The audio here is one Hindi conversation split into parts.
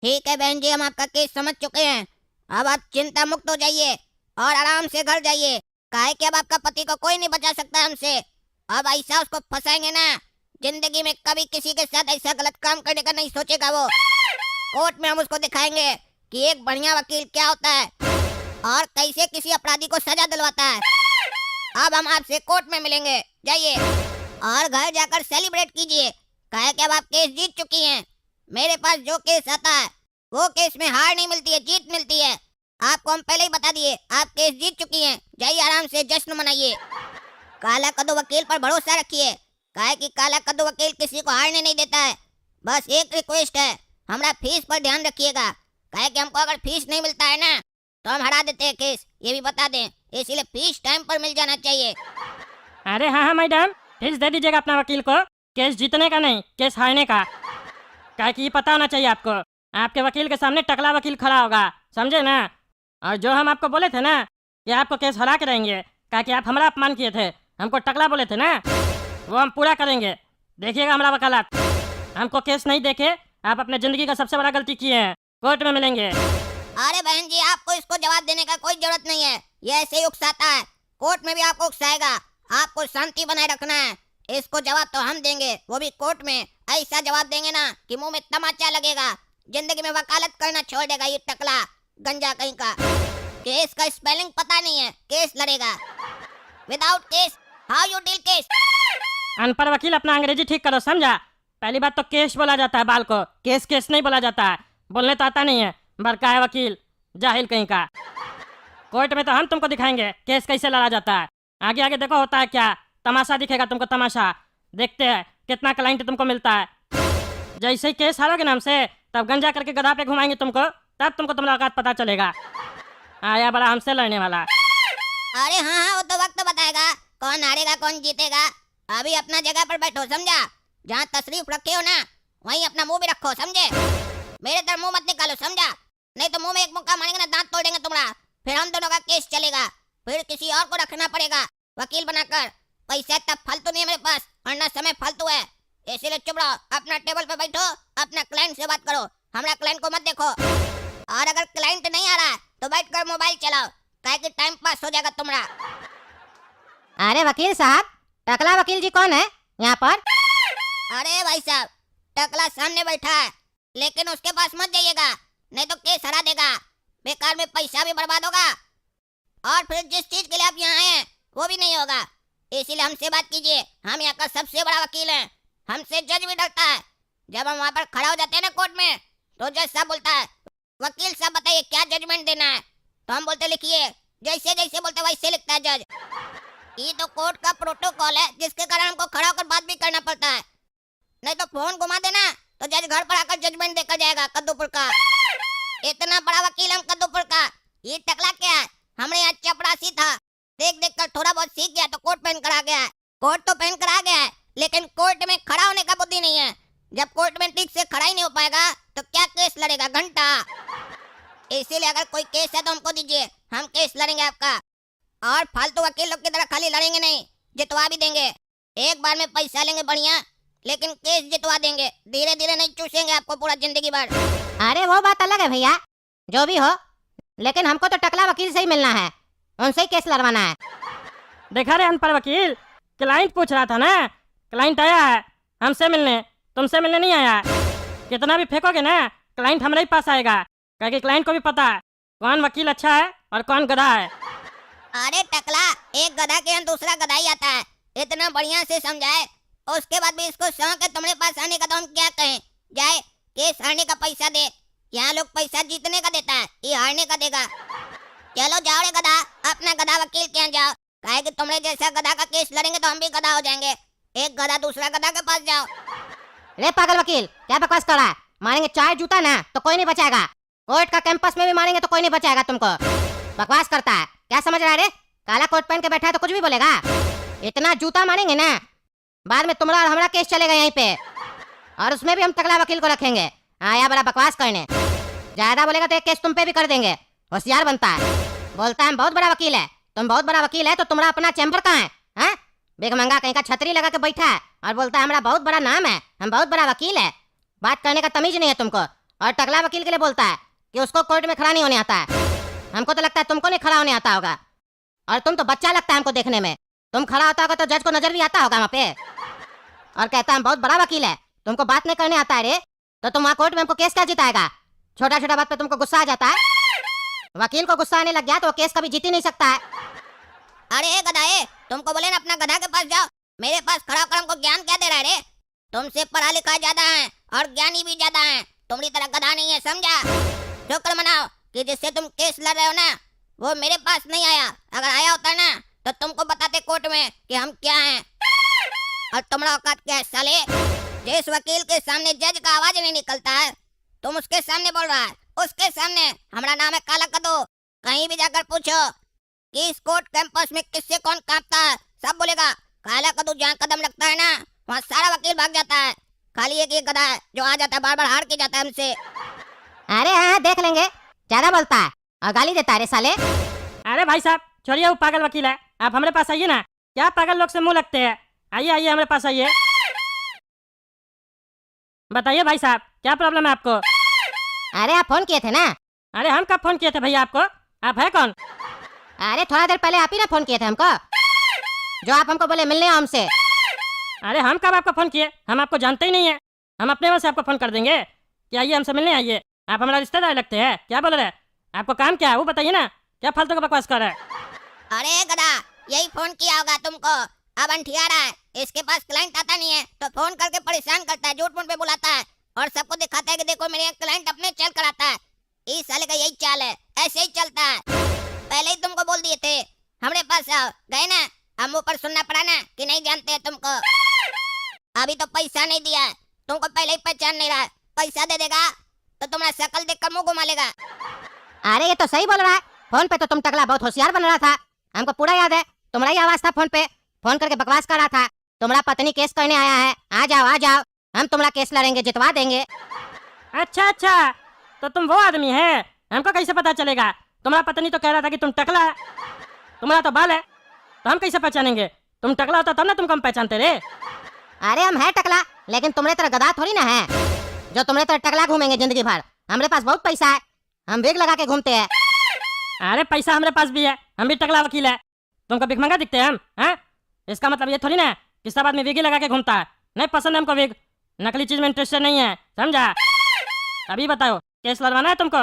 ठीक है बहन जी, हम आपका केस समझ चुके हैं। अब आप चिंता मुक्त हो जाइए और आराम से घर जाइए। काहे कि अब आपका पति को कोई नहीं बचा सकता हमसे। अब ऐसा उसको फंसाएंगे ना, जिंदगी में कभी किसी के साथ ऐसा गलत काम करने का नहीं सोचेगा वो। कोर्ट में हम उसको दिखाएंगे कि एक बढ़िया वकील क्या होता है और कैसे किसी अपराधी को सजा दिलवाता है। अब हम आपसे कोर्ट में मिलेंगे, जाइए और घर जाकर सेलिब्रेट कीजिए। काहे कि अब आप केस जीत चुकी हैं। मेरे पास जो केस आता है वो केस में हार नहीं मिलती है, जीत मिलती है। आपको हम पहले ही बता दिए, आप केस जीत चुकी हैं। जाइए आराम से जश्न मनाइए। काला कद्दू वकील पर भरोसा रखिए, काहे कि काला कद्दू वकील किसी को हारने नहीं देता है। बस एक रिक्वेस्ट है, हमारा फीस पर ध्यान रखिएगा। काहे कि हमको अगर फीस नहीं मिलता है ना तो हम हरा देते हैं केस, ये भी बता दें। इसीलिए फीस टाइम पर मिल जाना चाहिए। अरे हाँ हाँ मैडम, फीस दे दीजिएगा अपना वकील को। केस जीतने का नहीं, केस हारने का। क्या कि ये पता होना चाहिए आपको, आपके वकील के सामने टकला वकील खड़ा होगा, समझे ना। और जो हम आपको बोले थे ना कि आपको केस हरा के रहेंगे, क्या कि आप हमारा अपमान किए थे, हमको टकला बोले थे ना, वो हम पूरा करेंगे। देखिएगा हमारा वकालत। हमको केस नहीं देखे, आप अपने जिंदगी का सबसे बड़ा गलती किए हैं। कोर्ट में मिलेंगे। अरे बहन जी, आपको इसको जवाब देने का कोई जरूरत नहीं है, ये ऐसे ही उकसाता है। कोर्ट में भी आपको उकसाएगा। आपको शांति बनाए रखना है। इसको जवाब तो हम देंगे, वो भी कोर्ट में। ऐसा जवाब देंगे ना कि मुंह में तमाचा लगेगा। जिंदगी में वकालत करना छोड़ देगा ये टकला गंजा कहीं का। केस का स्पेलिंग पता नहीं है, केस लड़ेगा। Without case how you deal case. अनपढ़ वकील, अपना अंग्रेजी ठीक करो, समझा। पहली बात तो केस बोला जाता है बाल को, केस केस नहीं बोला जाता है। बोलने तो आता नहीं है, बड़का है वकील, जाहिल कहीं का। कोर्ट में तो हम तुमको दिखाएंगे केस कैसे लड़ा जाता है। आगे आगे देखो होता है क्या, तमाशा दिखेगा तुमको, तमाशा। देखते हैं कितना क्लाइंट तुमको मिलता है। जैसे ही केस हारोगे ना हमसे, तब गंजा करके गधा पे घुमाएंगे तुमको, तब तुमको तुम्हारा औकात पता चलेगा। आया बड़ा हमसे लड़ने वाला। अरे हाँ हाँ, वो तो वक्त बताएगा कौन हारेगा कौन जीतेगा। अभी अपना जगह पर बैठो, समझा। जहाँ तशरीफ रखे हो ना वहीं अपना मुंह भी रखो, समझे। मेरे तरफ मुंह मत निकालो, समझा। नहीं तो मुंह में एक मुक्का मारेंगे ना, दांत तोड़ देंगे तुम्हारा। फिर हम दोनों का केस चलेगा, फिर किसी और को रखना पड़ेगा वकील बनाकर। पैसा इतना फालतू नहीं है मेरे पास, और ना समय फालतू है। इसीलिए चुप रहो, अपना टेबल पे बैठो, अपना क्लाइंट से बात करो। हमारा क्लाइंट को मत देखो। और अगर क्लाइंट नहीं आ रहा है तो बैठकर मोबाइल चलाओ, काहे कि टाइम पास हो जाएगा तुम्हारा। अरे वकील साहब, टकला वकील जी कौन है यहाँ पर? अरे भाई साहब, टकला सामने बैठा है, लेकिन उसके पास मत जाइएगा, नहीं तो केस हरा देगा। बेकार में पैसा भी बर्बाद होगा और फिर जिस चीज के लिए आप यहाँ आए हैं वो भी नहीं होगा। इसीलिए हमसे बात कीजिए, हम यहाँ का सबसे बड़ा वकील हैं। हमसे जज भी डरता है। जब हम वहाँ पर खड़ा हो जाते हैं ना कोर्ट में, तो जज साहब बोलता है, वकील साहब बताइए क्या जजमेंट देना है। तो हम बोलते लिखिए। जैसे जैसे बोलते वैसे लिखता है जज। ये तो कोर्ट का प्रोटोकॉल है, जिसके कारण हमको खड़ा होकर बात भी करना पड़ता है। नहीं तो फोन घुमा देना तो जज घर पर आकर जजमेंट देकर जाएगा कद्दूपुर का। इतना बड़ा वकील हम कद्दूपुर का। ये टकला क्या है, हमने यहाँ चपरासी था, देख देख कर थोड़ा बहुत सीख गया तो कोट पहन कर आ गया है। कोट तो पहन कर आ गया है, लेकिन कोर्ट में खड़ा होने का बुद्धि नहीं है। जब कोर्ट में ठीक से खड़ा ही नहीं हो पाएगा तो क्या केस लड़ेगा, घंटा। इसीलिए अगर कोई केस है तो हमको दीजिए, हम केस लड़ेंगे आपका। और फालतू वकील लोग की तरह खाली लड़ेंगे नहीं, जितवा भी देंगे। एक बार में पैसा लेंगे बढ़िया, लेकिन केस जितवा देंगे। धीरे धीरे नहीं चूसेंगे आपको पूरा जिंदगी भर। अरे वो बात अलग है भैया, जो भी हो, लेकिन हमको तो टकला वकील से ही मिलना है, उनसे ही केस लड़वाना है। देखा रे अनपढ़ वकील, क्लाइंट पूछ रहा था ना, क्लाइंट आया है हमसे मिलने, तुमसे मिलने नहीं आया। कितना भी फेंकोगे ना, क्लाइंट हमारे ही पास आएगा, क्योंकि क्लाइंट को भी पता है कौन वकील अच्छा है और कौन गधा है। अरे टकला, एक गधा के यहाँ दूसरा गधा ही आता है। इतना बढ़िया से समझाए, उसके बाद भी इसको शौक है तुम्हारे पास आने का, तो हम क्या कहें। जाए केस हारने का पैसा दे। यहाँ लोग पैसा जीतने का देता है, ये हारने का देगा। चलो जाओ रे गधा, अपना गधा वकील के यहाँ जाओ। काहे कि तुम्हारे जैसा गधा का केस लड़ेंगे तो हम भी गधा हो जाएंगे। एक गधा दूसरा गधा के पास जाओ। रे पागल वकील, क्या बकवास कर रहा है? मारेंगे चार जूता ना तो कोई नहीं बचाएगा। कोर्ट का कैंपस में भी मारेंगे तो कोई नहीं बचाएगा तुमको। बकवास करता है, क्या समझ रहा है रे? काला कोट पहन के बैठा है तो कुछ भी बोलेगा। इतना जूता मारेंगे ना, बाद में तुम्हारा और हमारा केस चलेगा यहीं पे, और उसमें भी हम टकला वकील को रखेंगे। आया बड़ा बकवास करने, ज्यादा बोलेगा तो एक केस तुम पे भी कर देंगे। होशियार बनता है, बोलता है हम बहुत बड़ा वकील है। तुम बहुत बड़ा वकील है तो तुम्हारा अपना चैम्बर कहाँ है? हाँ, बेगमंगा कहीं का छतरी लगा के बैठा है और बोलता है हमारा बहुत बड़ा नाम है, हम बहुत बड़ा वकील है। बात करने का तमीज नहीं है तुमको। और टकला वकील के लिए बोलता है कि उसको कोर्ट में खड़ा नहीं होने आता है। हमको तो लगता है तुमको नहीं खड़ा होने आता होगा, और तुम तो बच्चा लगता है हमको देखने में। तुम खड़ा होता होगा तो जज को नजर भी आता होगा वहाँ पे, और कहता है बहुत बड़ा वकील है, तुमको बात नहीं करने आता है रे, तो तुम वहाँ कोर्ट में हमको केस क्या जिताएगा? छोटा छोटा बात पे तुमको गुस्सा आ जाता है। वकील को गुस्सा आने लग गया तो वो केस कभी जीत ही नहीं सकता है। अरे गधाए, तुमको बोले ना अपना गधा के पास जाओ, मेरे पास खड़ा होकर हमको ज्ञान क्या दे रहा है रे? तुमसे पढ़ा लिखा ज्यादा है और ज्ञानी भी ज्यादा है, तुम्हारी तरह गधा नहीं है, समझा? शुक्र मनाओ कि जिससे तुम केस लड़ रहे हो ना वो मेरे पास नहीं आया। अगर आया होता ना तो तुमको बताते कोर्ट में कि हम क्या हैं और तुम्हारा औकात क्या है साले। जिस वकील के सामने जज का आवाज नहीं निकलता है तुम उसके सामने बोल रहा है, उसके सामने। हमारा नाम है काला कदू, कहीं भी जाकर पूछो कि इस कोर्ट कैंपस में किससे कौन कांपता है, सब बोलेगा काला कदू। जहाँ कदम रखता है ना वहाँ सारा वकील भाग जाता है, खाली एक गधा है जो आ जाता है बार बार हार के जाता है हमसे। अरे हाँ देख लेंगे, ज्यादा बोलता है और गाली देता है रे साले। अरे भाई साहब छोड़िए, वो पागल वकील है, आप हमारे पास आइए ना। क्या पागल लोग से मुंह लगते हैं? आइए आइए हमारे पास आइए। बताइए भाई साहब क्या प्रॉब्लम है आपको? अरे आप फोन किए थे ना? अरे हम कब फोन किए थे भैया आपको? आप है कौन? अरे थोड़ा देर पहले आप ही ना फोन किए थे हमको, जो आप हमको बोले मिलने आओ हमसे। अरे हम कब आपको फोन किए? हम आपको जानते ही नहीं है, हम अपने मन से आपको फोन कर देंगे कि आइए हमसे मिलने आइए। आप हमारा रिश्तेदार लगते हैं, क्या बोल रहे हैं? आपको काम क्या है वो बताइए ना, क्या फालतू का बकवास कर रहे हैं? अरे गधा, यही फोन किया होगा तुमको, अब अंठिया रहा है। इसके पास क्लाइंट आता नहीं है तो फोन करके परेशान करता है, झूठ मूठ पे बुलाता है और सबको दिखाता है कि देखो मेरे क्लाइंट अपने चल कर आता है। इस साले का यही चाल है, ऐसे ही चलता है। पहले ही तुमको बोल दिए थे हमारे पास आओ, गए ना, हम ऊपर सुनना पड़ा ना कि नहीं जानते हैं तुमको। अभी तो पैसा नहीं दिया है, तुमको पहले ही पहचान नहीं रहा है। पैसा दे देगा तो तुम्हारा शकल देखकर मुंह घुमा लेगा। अरे ये तो सही बोल रहा है, फोन पे तो तुम टकला बहुत होशियार बन रहा था, हमको पूरा याद है। तुम्हारा ही आवाज था फोन पे, फोन करके बकवास कर रहा था। तुम्हारा पत्नी केस करने आया है, आ जाओ, हम तुम्हारा केस लड़ेंगे, जितवा देंगे। अच्छा अच्छा, तो तुम वो आदमी है, हमको कैसे पता चलेगा? तुम्हारा पत्नी तो कह रहा था कि तुम टकला है, तुम्हारा तो बाल है, तो हम कैसे पहचानेंगे? तुम टकला होता तब ना तुमको हम पहचानते रे। अरे हम है टकला, लेकिन तुम्हारे तरह गधा थोड़ी ना है जो तुम्हारे तरह टकला घूमेंगे जिंदगी भर। हमारे पास बहुत पैसा है, हम विग लगा के घूमते हैं। अरे पैसा हमारे पास भी है, हम भी टकला वकील है, तुमको भिखमंगा दिखते हैं हम? हैं? इसका मतलब ये थोड़ी ना कि सब आदमी विग ही लगा के घूमता है। नहीं पसंद है हमको विग, नकली चीज में इंटरेस्टेड नहीं है, समझा? अभी बताओ केस लड़वाना है तुमको?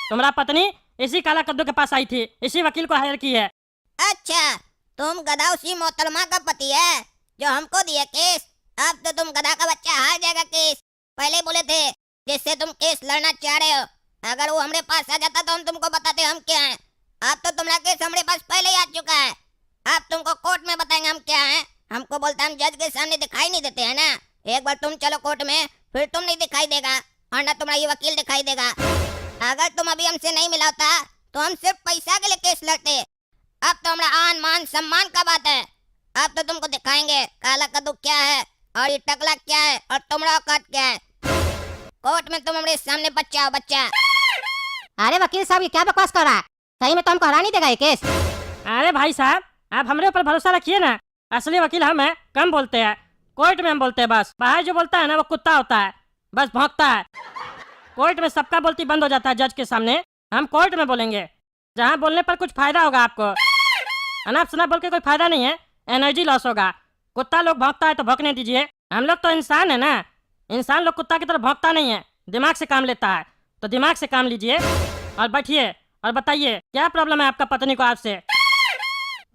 तुम्हारा पत्नी इसी काला कद्दू के पास आई थी, इसी वकील को हायर की है। अच्छा, तुम गधा उसी मोहतरमा का पति है जो हमको दिया केस? अब तो तुम गधा का बच्चा हार जाएगा केस। पहले बोले थे जिससे तुम केस लड़ना चाह रहे हो, अगर वो हमारे पास आ जाता तो हम तुमको बताते हम क्या हैं। अब तो तुम्हारा केस हमारे पास पहले ही आ चुका है, अब तुमको कोर्ट में बताएंगे हम क्या हैं। हमको बोलता हम जज के सामने दिखाई नहीं देते हैं ना। एक बार तुम चलो कोर्ट में, फिर तुम नहीं दिखाई देगा और ना तुम्हारा ये वकील दिखाई देगा। अगर तुम अभी हमसे नहीं मिलाता तो हम सिर्फ पैसा के लिए केस लड़ते। अब तो हमारा आन मान सम्मान का बात है। अब तो तुमको दिखाएंगे काला कद्दू क्या है और ये टकला क्या है और तुम्हारा औकात क्या है। कोर्ट में तुम हमारे सामने बच्चा हो, बच्चा। अरे वकील साहब ये क्या बकवास कर रहा है? सही में तो हमको हरा नहीं देगा ये केस। अरे भाई साहब आप हमारे ऊपर भरोसा रखिए ना, असली वकील हम हैं, कम बोलते हैं, कोर्ट में हम बोलते हैं बस। बाहर जो बोलता है ना वो कुत्ता होता है, बस भौंकता है। कोर्ट में सबका बोलती बंद हो जाता है जज के सामने, हम कोर्ट में बोलेंगे जहाँ बोलने पर कुछ फायदा होगा आपको। अनाप शनाप बोल के कोई फायदा नहीं है, एनर्जी लॉस होगा। कुत्ता लोग भौंकता है तो भौंकने दीजिए, हम लोग तो इंसान है ना। इंसान लोग कुत्ता की तरह भौंकता नहीं है, दिमाग से काम लेता है, तो दिमाग से काम लीजिए और बैठिए और बताइए क्या प्रॉब्लम है आपका पत्नी को आपसे,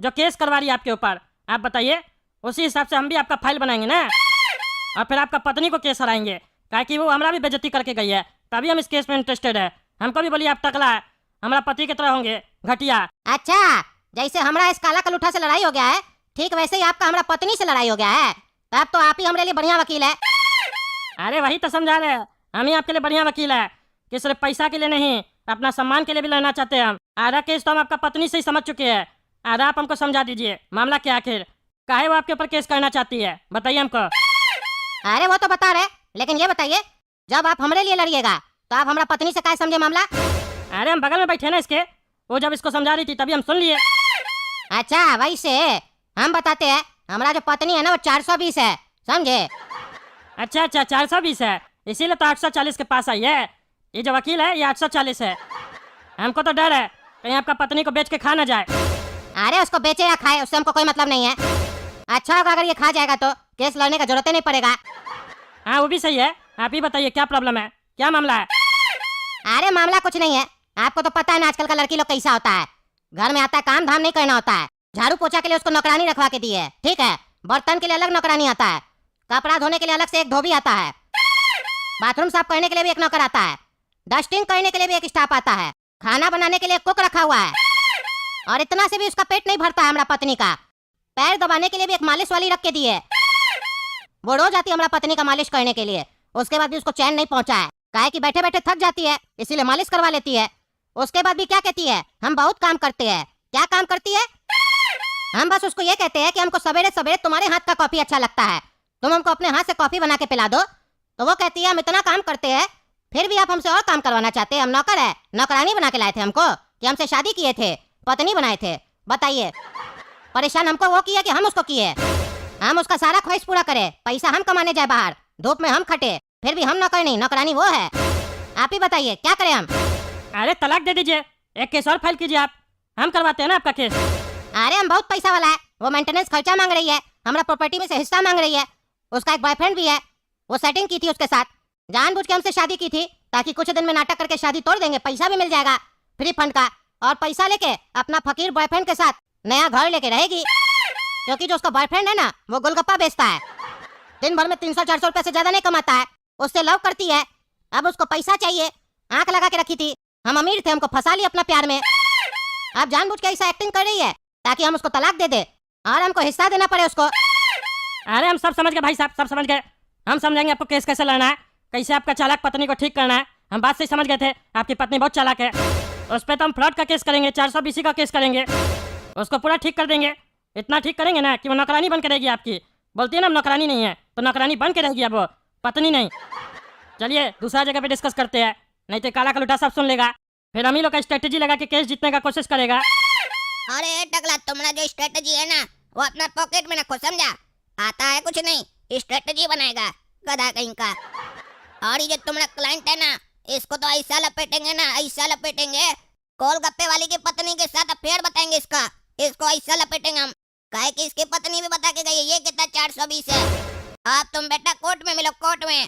जो केस करवा रही है आपके ऊपर। आप बताइए, उसी हिसाब से हम भी आपका फाइल बनाएंगे ना, और फिर आपका पत्नी को केस हराएंगे, काहे कि वो हमारा भी बेइज्जती करके गई है, तभी हम इस केस में इंटरेस्टेड है। हमको भी बोलिए आप टकला है, हमारा पति की तरह होंगे, घटिया। अच्छा, जैसे हमारा इस काला कलूठा से लड़ाई हो गया है, ठीक वैसे ही आपका हमारा पत्नी से लड़ाई हो गया है, तब तो आप ही हमारे लिए बढ़िया वकील है। अरे वही तो समझा रहे, हम ही आपके लिए बढ़िया वकील है कि सिर्फ पैसा के लिए नहीं, अपना सम्मान के लिए भी लड़ना चाहते हैं हम। आधा केस तो हम आपका पत्नी से ही समझ चुके हैं, आधा आप हमको समझा दीजिए, मामला क्या आखिर, काहे वो आपके ऊपर केस करना चाहती है, बताइए हमको। अरे वो तो बता रहे, लेकिन ये बताइए जब आप हमारे लिए लड़िएगा तो आप हमारा पत्नी से क्या समझे मामला? अरे हम बगल में बैठे ना इसके, वो जब इसको समझा रही थी तभी हम सुन लिए। अच्छा वैसे हम बताते हैं, हमारा जो पत्नी है ना वो 420 है, समझे? अच्छा अच्छा 420 है, इसीलिए तो 840 के पास आई है। ये जो वकील है ये 840 है। हमको तो डर है कहीं आपका पत्नी को बेच के खा ना जाए। अरे उसको बेचे या खाए उससे हमको कोई मतलब नहीं है। अच्छा होगा अगर ये खा जाएगा तो केस लड़ने का जरूरत ही नहीं पड़ेगा। हाँ वो भी सही है। आप ही बताइए क्या प्रॉब्लम है, क्या मामला है? अरे मामला कुछ नहीं है, आपको तो पता है ना आजकल का लड़की लोग कैसा होता है। घर में आता है काम धाम नहीं करना होता है। झाड़ू पोछा के लिए उसको नौकरानी रखवा के दी है, ठीक है। बर्तन के लिए अलग नौकरानी आता है, कपड़ा धोने के लिए अलग से एक धोबी आता है, बाथरूम साफ करने के लिए भी एक नौकर आता है, डस्टिंग करने के लिए भी एक स्टाफ आता है, खाना बनाने के लिए कुक रखा हुआ है। और इतना से भी उसका पेट नहीं भरता है हमारा पत्नी का। पैर दबाने के लिए भी एक मालिश वाली रख के दी है। वो रोज आती है हमारा पत्नी का मालिश करने के लिए, उसके बाद भी उसको चैन नहीं पहुंचा है। काहे कि बैठे बैठे थक जाती है इसीलिए मालिश करवा लेती है। उसके बाद भी क्या कहती है, हम बहुत काम करते हैं। क्या काम करती है? हम बस उसको ये कहते हैं कि हमको सवेरे सवेरे तुम्हारे हाथ का कॉफी अच्छा लगता है, तुम हमको अपने हाथ से कॉफी बना के पिला दो। तो वो कहती है हम इतना काम करते हैं फिर भी आप हमसे और काम करवाना चाहते हैं। हम नौकर है, नौकरानी बना के लाए थे हमको कि हमसे शादी किए थे, पत्नी बनाए थे। बताइए, परेशान हमको वो किया कि हम उसको किए? हम उसका सारा ख्वाहिश पूरा करें, पैसा हम कमाने जाए बाहर, धूप में हम खटे, फिर भी हम नौकर नहीं, नौकरानी वो है। आप ही बताइए क्या करें हम? अरे तलाक दे दीजिए, एक केस और फाइल कीजिए आप, हम करवाते हैं ना आपका केस। अरे हम बहुत पैसा वाला है, वो मेंटेनेंस खर्चा मांग रही है, हमारा प्रॉपर्टी में से हिस्सा मांग रही है। उसका एक बॉयफ्रेंड भी है, वो सेटिंग की थी उसके साथ, जानबूझ के हमसे शादी की थी ताकि कुछ दिन में नाटक करके शादी तोड़ देंगे, पैसा भी मिल जाएगा फ्री फंड का। और पैसा लेके अपना फकीर बॉयफ्रेंड के साथ नया घर लेके रहेगी, क्योंकि जो उसका बॉयफ्रेंड है ना वो गोलगप्पा बेचता है, दिन भर में 300-400 रुपए से ज्यादा नहीं कमाता है। उससे लव करती है, अब उसको पैसा चाहिए, आंख लगा के रखी थी। हम अमीर थे, हमको फंसा लिया अपना प्यार में। अब जानबूझ के ऐसा एक्टिंग कर रही है ताकि हम उसको तलाक दे दे और हमको हिस्सा देना पड़े उसको। अरे हम सब समझ गए भाई साहब, सब समझ गए। हम समझाएंगे आपको केस कैसे लड़ना है, कैसे आपका चालाक पत्नी को ठीक करना है। हम बात से समझ गए थे, आपकी पत्नी बहुत चालाक है। उस पर तो हम फ्रॉड का केस करेंगे, 420 का केस करेंगे, उसको पूरा ठीक कर देंगे। इतना ठीक करेंगे ना कि वो नौकरानी बन के रहेगी आपकी। बोलती है ना हम नौकरानी नहीं है, तो नौकरानी बन के रहेगी अब वो, पत्नी नहीं। चलिए दूसरा जगह पे डिस्कस करते हैं, नहीं तो काला कलूटा सब सुन लेगा, फिर हम ही लोग का स्ट्रेटेजी लगा के केस जीतने का कोशिश करेगा। अरे टकला, तुमने जो स्ट्रेटजी है ना वो अपना पॉकेट में रखो, समझा? आता है कुछ नहीं, स्ट्रेटजी बनाएगा गधा कहीं का। और ये जो तुम्हारा क्लाइंट है ना, इसको तो ऐसा लपेटेंगे ना, ऐसा लपेटेंगे, गोलगप्पे वाली की पत्नी के साथ अफेयर बताएंगे इसका। इसको ऐसा लपेटेंगे हम, काहे कि इसकी पत्नी भी बता के गई है ये कितना 420 है। अब तुम बेटा कोर्ट में मिलो, कोर्ट में।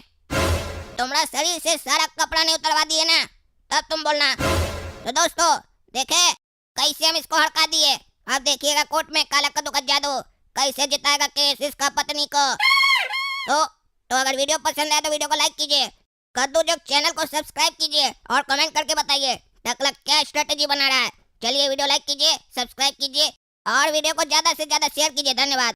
तुम्हारा शरीर से सारा कपड़ा नहीं उतरवा दिए ना, तब तुम बोलना। तो दोस्तों देखे कैसे हम इसको हड़का दिए। अब देखिएगा कोर्ट में काला कद्दू का जादू कैसे जिताएगा केस इसका पत्नी को। तो अगर वीडियो पसंद आए तो वीडियो को लाइक कीजिए, कद्दू जोक चैनल को सब्सक्राइब कीजिए और कमेंट करके बताइए टकला क्या स्ट्रेटेजी बना रहा है। चलिए वीडियो लाइक कीजिए, सब्सक्राइब कीजिए और वीडियो को ज्यादा से ज्यादा शेयर कीजिए। धन्यवाद।